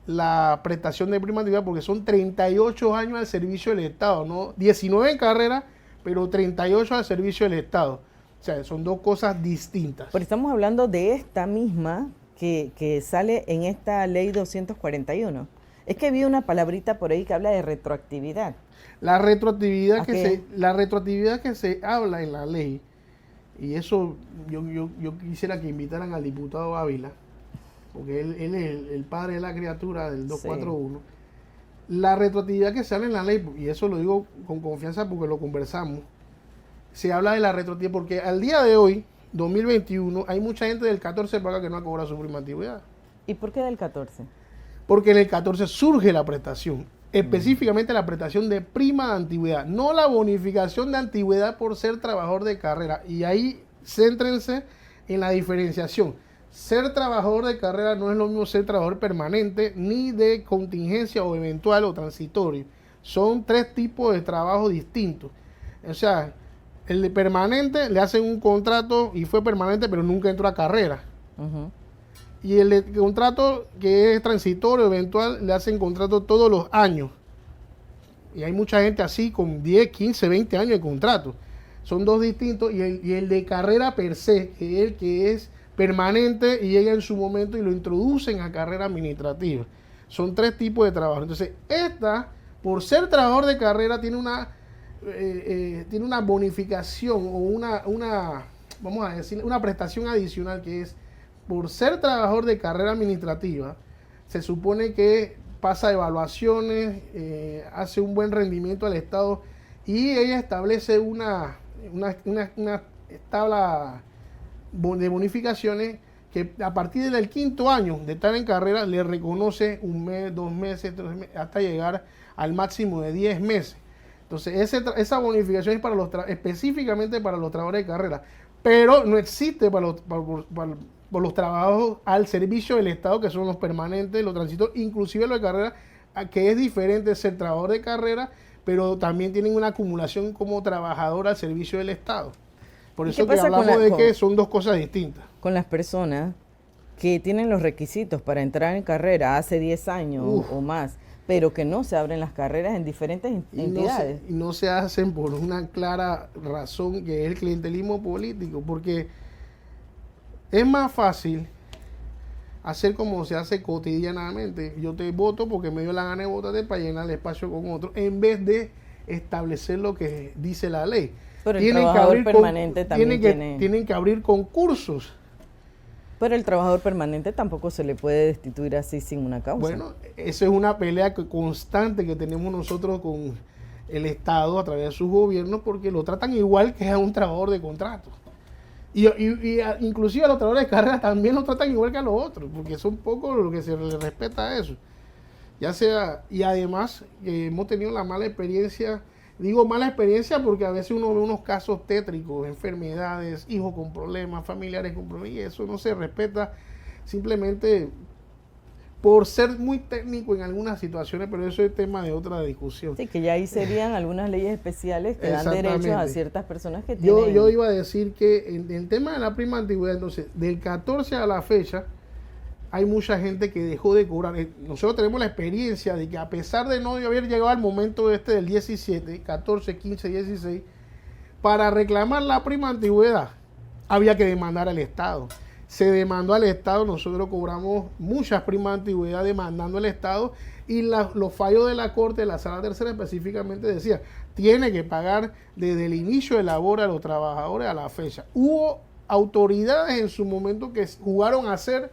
la prestación de prima antigüedad porque son 38 años al servicio del Estado, ¿no? 19 en carrera, pero 38 al servicio del Estado. O sea, son dos cosas distintas. Pero estamos hablando de esta misma que sale en esta ley 241. Es que vi una palabrita por ahí que habla de retroactividad. La retroactividad que se habla en la ley, y eso yo quisiera que invitaran al diputado Ávila, porque él es el padre de la criatura del 241. Sí. La retroactividad que se habla en la ley, y eso lo digo con confianza porque lo conversamos, se habla de la retroactividad porque al día de hoy, 2021, hay mucha gente del 14 para acá que no ha cobrado su prima antigüedad. ¿Y por qué del 14? Porque en el 14 surge la prestación, específicamente la prestación de prima de antigüedad, no la bonificación de antigüedad por ser trabajador de carrera. Y ahí céntrense en la diferenciación. Ser trabajador de carrera no es lo mismo ser trabajador permanente, ni de contingencia o eventual o transitorio. Son tres tipos de trabajo distintos. O sea, el de permanente le hacen un contrato y fue permanente, pero nunca entró a carrera. Y el de contrato que es transitorio, eventual, le hacen contrato todos los años. Y hay mucha gente así con 10, 15, 20 años de contrato. Son dos distintos. Y el de carrera per se, que es el que es permanente y llega en su momento y lo introducen a carrera administrativa. Son tres tipos de trabajo. Entonces, esta, por ser trabajador de carrera, tiene una bonificación o vamos a decir, una prestación adicional que es, por ser trabajador de carrera administrativa, se supone que pasa evaluaciones, hace un buen rendimiento al Estado y ella establece una tabla de bonificaciones que a partir del 5º año de estar en carrera le reconoce 1 mes, 2 meses, 3 meses, hasta llegar al máximo de 10 meses. Entonces, esa bonificación es específicamente para los trabajadores de carrera, pero no existe por los trabajos al servicio del Estado, que son los permanentes, los transitorios, inclusive los de carrera, que es diferente de ser trabajador de carrera, pero también tienen una acumulación como trabajador al servicio del Estado. Por eso que hablamos de que son dos cosas distintas. Con las personas que tienen los requisitos para entrar en carrera hace 10 años o más, pero que no se abren las carreras en diferentes entidades. Y no se hacen por una clara razón, que es el clientelismo político, porque es más fácil hacer como se hace cotidianamente. Yo te voto porque me dio la gana de votarte para llenar el espacio con otro, en vez de establecer lo que dice la ley. Pero el trabajador permanente también tienen que abrir concursos. Pero el trabajador permanente tampoco se le puede destituir así sin una causa. Bueno, eso es una pelea constante que tenemos nosotros con el Estado a través de sus gobiernos, porque lo tratan igual que a un trabajador de contrato. Y inclusive a los trabajadores de carrera también lo tratan igual que a los otros, porque son pocos los que se les respeta a eso. Ya sea, y además hemos tenido la mala experiencia, digo mala experiencia porque a veces uno ve unos casos tétricos, enfermedades, hijos con problemas, familiares con problemas, y eso no se respeta simplemente por ser muy técnico en algunas situaciones, pero eso es tema de otra discusión. Sí, que ya ahí serían algunas leyes especiales que dan derechos a ciertas personas que tienen... Yo iba a decir que en el tema de la prima antigüedad, entonces, del 14 a la fecha, hay mucha gente que dejó de cobrar. Nosotros tenemos la experiencia de que a pesar de no haber llegado al momento del 17, 14, 15, 16, para reclamar la prima antigüedad, había que demandar al Estado. se demandó al Estado, nosotros cobramos muchas primas de antigüedad demandando al Estado y los fallos de la Corte, de la Sala Tercera específicamente decía, tiene que pagar desde el inicio de labor a los trabajadores a la fecha. Hubo autoridades en su momento que jugaron a ser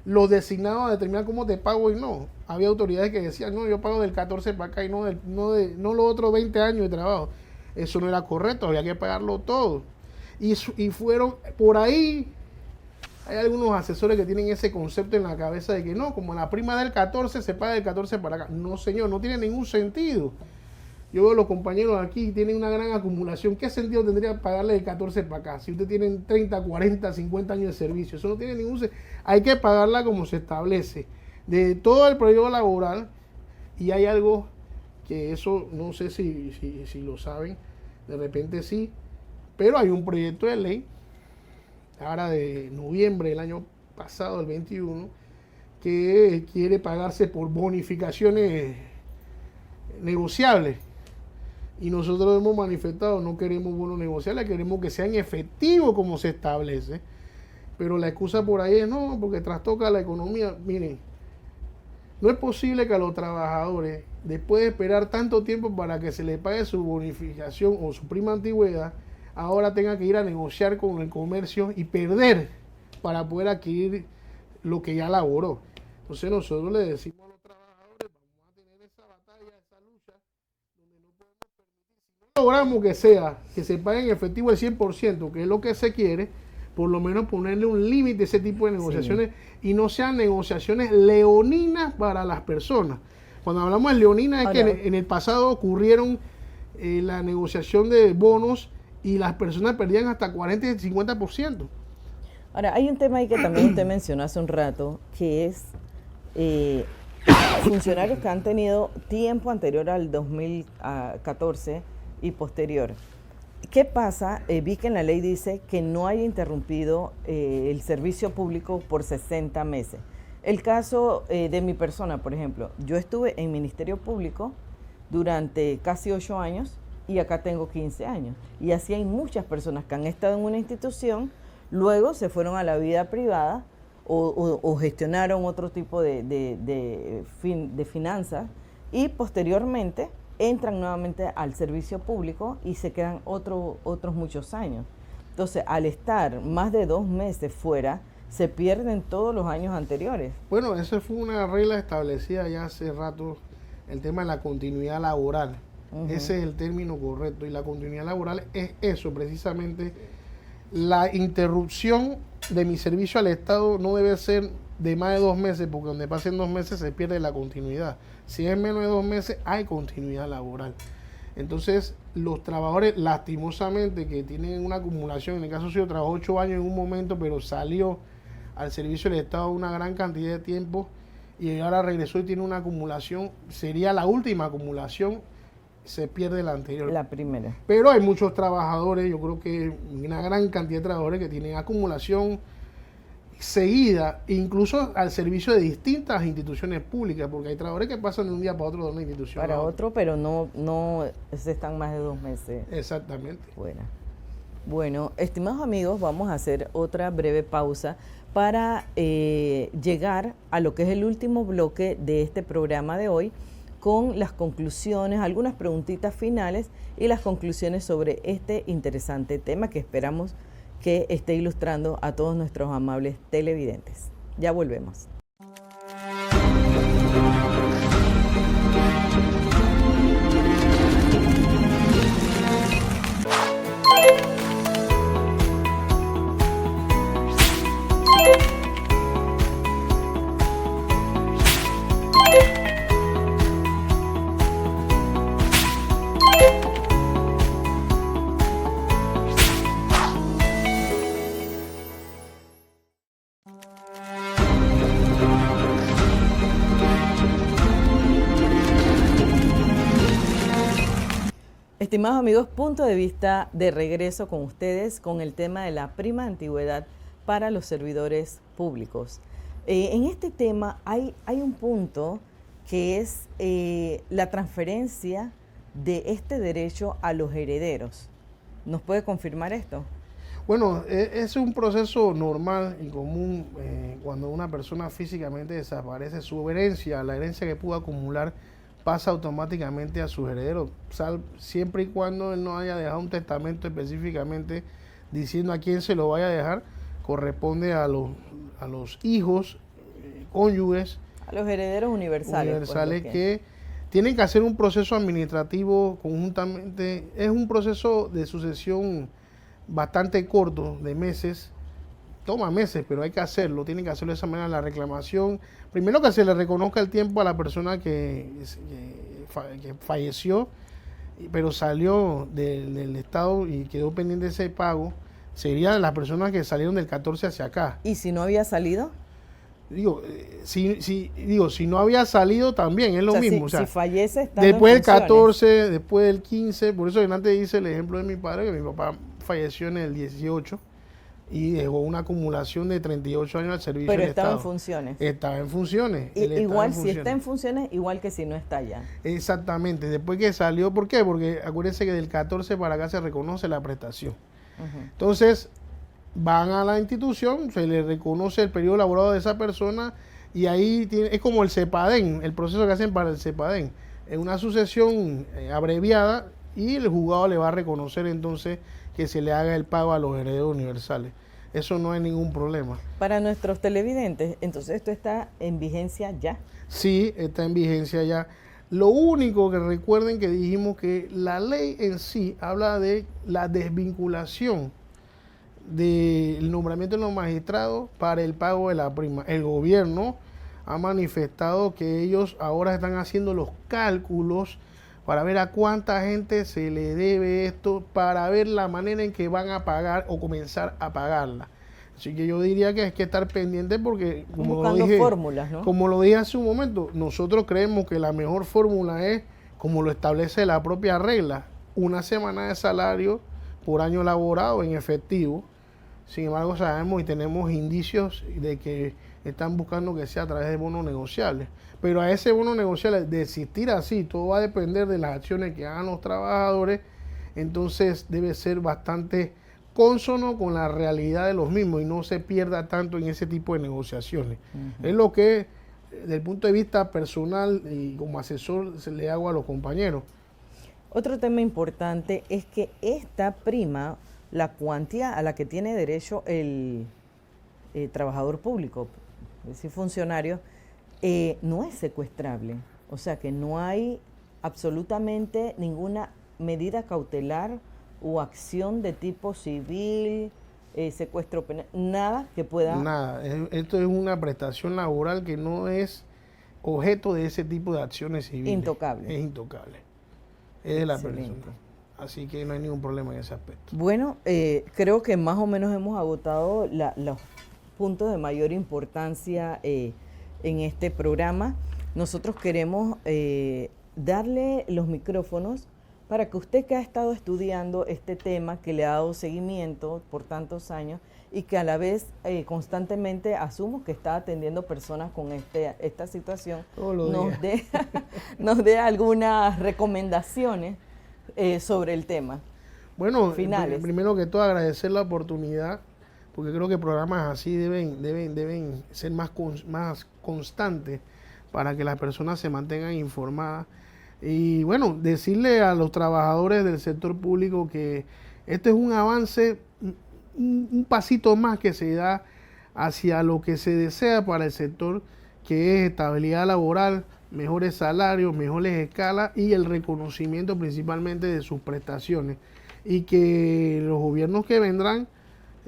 los designados a determinar cómo te pago y no. Había autoridades que decían, no, yo pago del 14 para acá y no los otros 20 años de trabajo. Eso no era correcto, había que pagarlo todo. Y fueron por ahí. Hay algunos asesores que tienen ese concepto en la cabeza de que no, como la prima del 14 se paga del 14 para acá. No, señor, no tiene ningún sentido. Yo veo a los compañeros aquí tienen una gran acumulación. ¿Qué sentido tendría pagarle del 14 para acá? Si usted tiene 30, 40, 50 años de servicio, eso no tiene ningún sentido. Hay que pagarla como se establece. De todo el periodo laboral, y hay algo que eso no sé si lo saben, de repente sí, pero hay un proyecto de ley ahora de noviembre del año pasado, el 21, que quiere pagarse por bonificaciones negociables. Y nosotros hemos manifestado, no queremos bonos negociables, queremos que sean efectivos como se establece. Pero la excusa por ahí es no, porque trastoca la economía. Miren, no es posible que a los trabajadores, después de esperar tanto tiempo para que se les pague su bonificación o su prima antigüedad, ahora tenga que ir a negociar con el comercio y perder para poder adquirir lo que ya laboró. Entonces nosotros le decimos a los trabajadores, vamos a tener esa batalla, esa lucha, donde no podemos permitir, si no logramos que se pague en efectivo el 100%, que es lo que se quiere, por lo menos ponerle un límite a ese tipo de negociaciones, sí, y no sean negociaciones leoninas para las personas. Cuando hablamos de leoninas es que en el pasado ocurrieron la negociación de bonos y las personas perdían hasta 40 y 50%. Ahora, hay un tema ahí que también usted mencionó hace un rato, que es funcionarios que han tenido tiempo anterior al 2014 y posterior. ¿Qué pasa? Vi que en la ley dice que no haya interrumpido el servicio público por 60 meses. El caso de mi persona, por ejemplo, yo estuve en Ministerio Público durante casi 8 años y acá tengo 15 años. Y así hay muchas personas que han estado en una institución, luego se fueron a la vida privada o gestionaron otro tipo de finanzas y posteriormente entran nuevamente al servicio público y se quedan otros muchos años. Entonces, al estar más de 2 meses fuera, se pierden todos los años anteriores. Bueno, esa fue una regla establecida ya hace rato, el tema de la continuidad laboral. Ese es el término correcto, y la continuidad laboral es eso, precisamente. La interrupción de mi servicio al Estado no debe ser de más de 2 meses, porque donde pasen 2 meses se pierde la continuidad. Si es menos de 2 meses, hay continuidad laboral. Entonces, los trabajadores, lastimosamente, que tienen una acumulación, en el caso suyo, trabajó 8 años en un momento, pero salió al servicio del Estado una gran cantidad de tiempo y ahora regresó y tiene una acumulación, sería la última acumulación, se pierde la anterior. La primera. Pero hay muchos trabajadores, yo creo que una gran cantidad de trabajadores que tienen acumulación seguida, incluso al servicio de distintas instituciones públicas, porque hay trabajadores que pasan de un día para otro de una institución para otro, pero no se están más de 2 meses. Exactamente. Bueno, estimados amigos, vamos a hacer otra breve pausa para llegar a lo que es el último bloque de este programa de hoy, con las conclusiones, algunas preguntitas finales y las conclusiones sobre este interesante tema que esperamos que esté ilustrando a todos nuestros amables televidentes. Ya volvemos. Estimados amigos, punto de vista de regreso con ustedes con el tema de la prima de antigüedad para los servidores públicos. En este tema hay un punto que es la transferencia de este derecho a los herederos. ¿Nos puede confirmar esto? Bueno, es un proceso normal y común cuando una persona físicamente desaparece. Su herencia, la herencia que pudo acumular, pasa automáticamente a sus herederos, siempre y cuando él no haya dejado un testamento específicamente diciendo a quién se lo vaya a dejar, corresponde a los hijos, cónyuges, A los herederos universales. que tienen que hacer un proceso administrativo conjuntamente. Es un proceso de sucesión bastante corto, de meses. Toma meses, pero hay que hacerlo. Tienen que hacerlo de esa manera. La reclamación, primero que se le reconozca el tiempo a la persona que falleció, pero salió del Estado y quedó pendiente de ese pago. Serían las personas que salieron del 14 hacia acá. ¿Y si no había salido? Digo, si no había salido también es lo mismo. Si fallece, está después del 14, después del 15, por eso antes hice el ejemplo de mi padre, que mi papá falleció en el 18 y dejó una acumulación de 38 años al servicio del Estado. Pero estaba en funciones. Estaba en funciones. Igual si está en funciones, igual que si no está ya. Exactamente. Después que salió, ¿por qué? Porque acuérdense que del 14 para acá se reconoce la prestación. Entonces, van a la institución, se le reconoce el periodo laborado de esa persona y ahí es como el CEPADEN, el proceso que hacen para el CEPADEN. Es una sucesión abreviada y el juzgado le va a reconocer entonces que se le haga el pago a los herederos universales. Eso no hay ningún problema. Para nuestros televidentes, entonces esto está en vigencia ya. Sí, está en vigencia ya. Lo único que recuerden que dijimos que la ley en sí habla de la desvinculación del nombramiento de los magistrados para el pago de la prima. El gobierno ha manifestado que ellos ahora están haciendo los cálculos para ver a cuánta gente se le debe esto, para ver la manera en que van a pagar o comenzar a pagarla. Así que yo diría que hay que estar pendiente porque, buscando fórmulas, ¿no? Como lo dije hace un momento, nosotros creemos que la mejor fórmula es, como lo establece la propia regla, una semana de salario por año laborado en efectivo. Sin embargo, sabemos y tenemos indicios de que están buscando que sea a través de bonos negociables. Pero a ese bono negociable, de existir así, todo va a depender de las acciones que hagan los trabajadores. Entonces debe ser bastante cónsono con la realidad de los mismos y no se pierda tanto en ese tipo de negociaciones. Es lo que, desde el punto de vista personal y como asesor, se le hago a los compañeros. Otro tema importante es que esta prima, la cuantía a la que tiene derecho el trabajador público, es decir, funcionario, no es secuestrable. O sea que no hay absolutamente ninguna medida cautelar o acción de tipo civil, secuestro penal, nada que pueda... Nada, esto es una prestación laboral que no es objeto de ese tipo de acciones civiles. Intocable. Es intocable. Es de la persona. Así que no hay ningún problema en ese aspecto. Bueno, creo que más o menos hemos agotado los puntos de mayor importancia en este programa. Nosotros queremos darle los micrófonos para que usted, que ha estado estudiando este tema, que le ha dado seguimiento por tantos años y que a la vez constantemente asumo que está atendiendo personas con esta situación, nos dé algunas recomendaciones sobre el tema. Bueno, finales. Primero que todo agradecer la oportunidad, porque creo que programas así deben ser más constantes para que las personas se mantengan informadas. Y bueno, decirle a los trabajadores del sector público que este es un avance, un pasito más que se da hacia lo que se desea para el sector, que es estabilidad laboral, mejores salarios, mejores escalas y el reconocimiento principalmente de sus prestaciones. Y que los gobiernos que vendrán,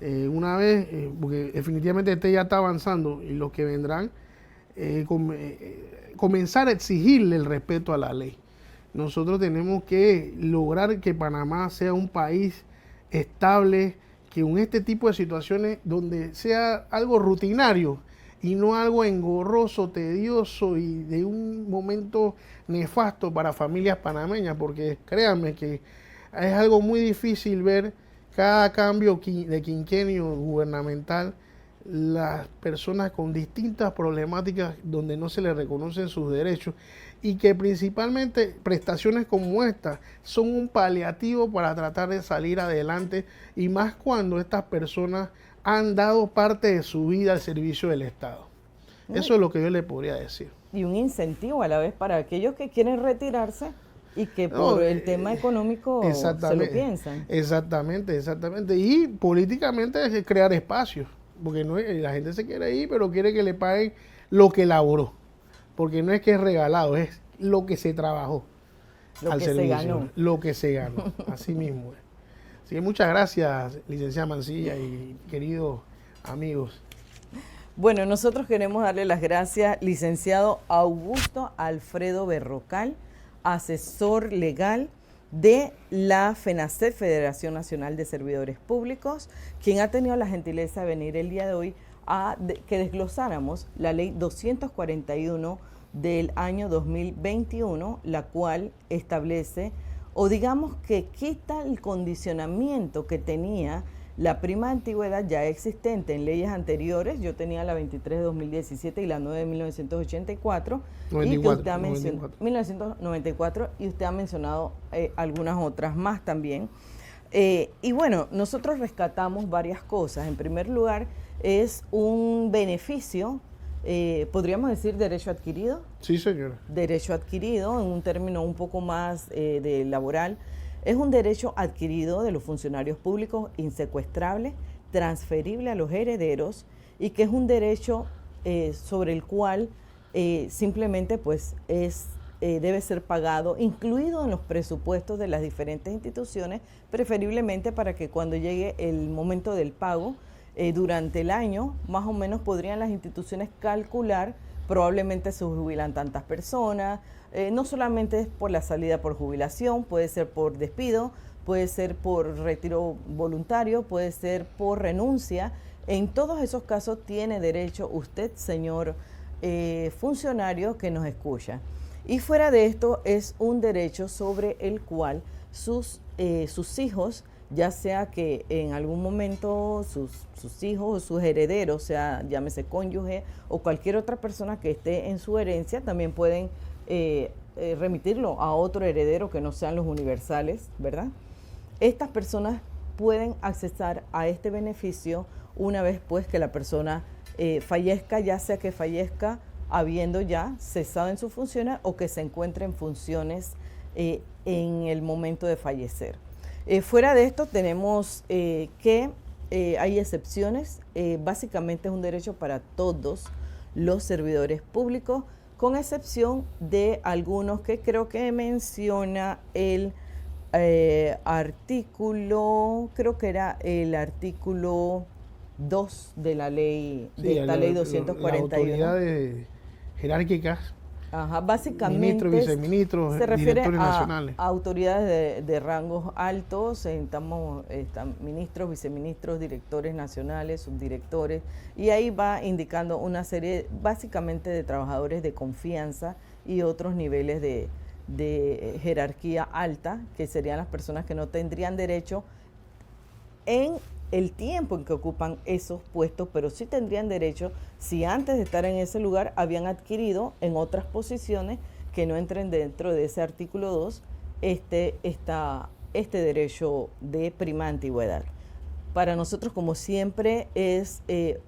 una vez, porque definitivamente este ya está avanzando, y los que vendrán, comenzar a exigirle el respeto a la ley. Nosotros tenemos que lograr que Panamá sea un país estable, que en este tipo de situaciones donde sea algo rutinario y no algo engorroso, tedioso y de un momento nefasto para familias panameñas, porque créanme que es algo muy difícil ver cada cambio de quinquenio gubernamental las personas con distintas problemáticas donde no se les reconocen sus derechos y que principalmente prestaciones como esta son un paliativo para tratar de salir adelante, y más cuando estas personas han dado parte de su vida al servicio del Estado. Eso es lo que yo le podría decir. Y un incentivo a la vez para aquellos que quieren retirarse y que por el tema económico se lo piensan. Exactamente. Y políticamente es crear espacios, porque no es, la gente se quiere ir, pero quiere que le paguen lo que elaboró, porque no es que es regalado, es lo que se trabajó al servicio, lo que se ganó, así mismo es. Así que muchas gracias, licenciada Mancilla y queridos amigos. Bueno, nosotros queremos darle las gracias, licenciado Augusto Alfredo Berrocal, asesor legal de la FENACET, Federación Nacional de Servidores Públicos, quien ha tenido la gentileza de venir el día de hoy a que desglosáramos la ley 241 del año 2021, la cual establece, o digamos que quita el condicionamiento que tenía la prima antigüedad ya existente en leyes anteriores. Yo tenía la 23 de 2017 y la 9 de 1984, 1994, y usted ha mencionado algunas otras más también. Y bueno, nosotros rescatamos varias cosas. En primer lugar, es un beneficio, podríamos decir derecho adquirido. Sí, señora. Derecho adquirido, en un término un poco más de laboral. Es un derecho adquirido de los funcionarios públicos, insecuestrable, transferible a los herederos, y que es un derecho sobre el cual simplemente pues debe ser pagado, incluido en los presupuestos de las diferentes instituciones, preferiblemente para que cuando llegue el momento del pago, durante el año, más o menos podrían las instituciones calcular, probablemente se jubilan tantas personas. No solamente es por la salida por jubilación, puede ser por despido, puede ser por retiro voluntario, puede ser por renuncia. En todos esos casos tiene derecho usted, señor funcionario que nos escucha. Y fuera de esto, es un derecho sobre el cual sus hijos, ya sea que en algún momento sus hijos o sus herederos, sea llámese cónyuge o cualquier otra persona que esté en su herencia, también pueden remitirlo a otro heredero que no sean los universales, ¿verdad? Estas personas pueden accesar a este beneficio una vez pues que la persona fallezca, ya sea que fallezca habiendo ya cesado en sus funciones o que se encuentre en funciones en el momento de fallecer. Fuera de esto tenemos que hay excepciones. Básicamente es un derecho para todos los servidores públicos, con excepción de algunos que creo que menciona el artículo, creo que era el artículo 2 de la ley, de esta ley 241. Las autoridades jerárquicas, ajá, básicamente ministros, viceministros, se refiere directores nacionales. A autoridades de rangos altos. Están ministros, viceministros, directores nacionales, subdirectores, y ahí va indicando una serie básicamente de trabajadores de confianza y otros niveles de jerarquía alta, que serían las personas que no tendrían derecho en el tiempo en que ocupan esos puestos, pero sí tendrían derecho si antes de estar en ese lugar habían adquirido en otras posiciones que no entren dentro de ese artículo 2 este derecho de prima antigüedad. Para nosotros, como siempre, es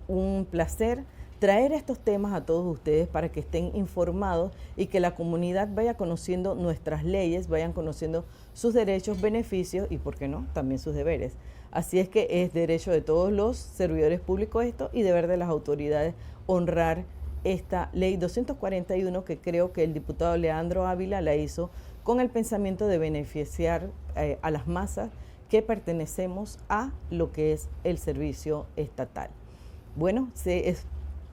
un placer traer estos temas a todos ustedes para que estén informados y que la comunidad vaya conociendo nuestras leyes, vayan conociendo sus derechos, beneficios y, ¿por qué no?, también sus deberes. Así es que es derecho de todos los servidores públicos esto, y deber de las autoridades honrar esta ley 241, que creo que el diputado Leandro Ávila la hizo con el pensamiento de beneficiar a las masas que pertenecemos a lo que es el servicio estatal. Bueno, es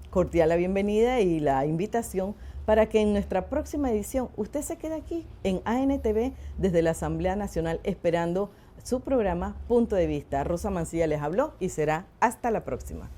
cordial la bienvenida y la invitación para que en nuestra próxima edición usted se quede aquí en ANTV desde la Asamblea Nacional esperando su programa Punto de Vista. Rosa Mancilla les habló y será hasta la próxima.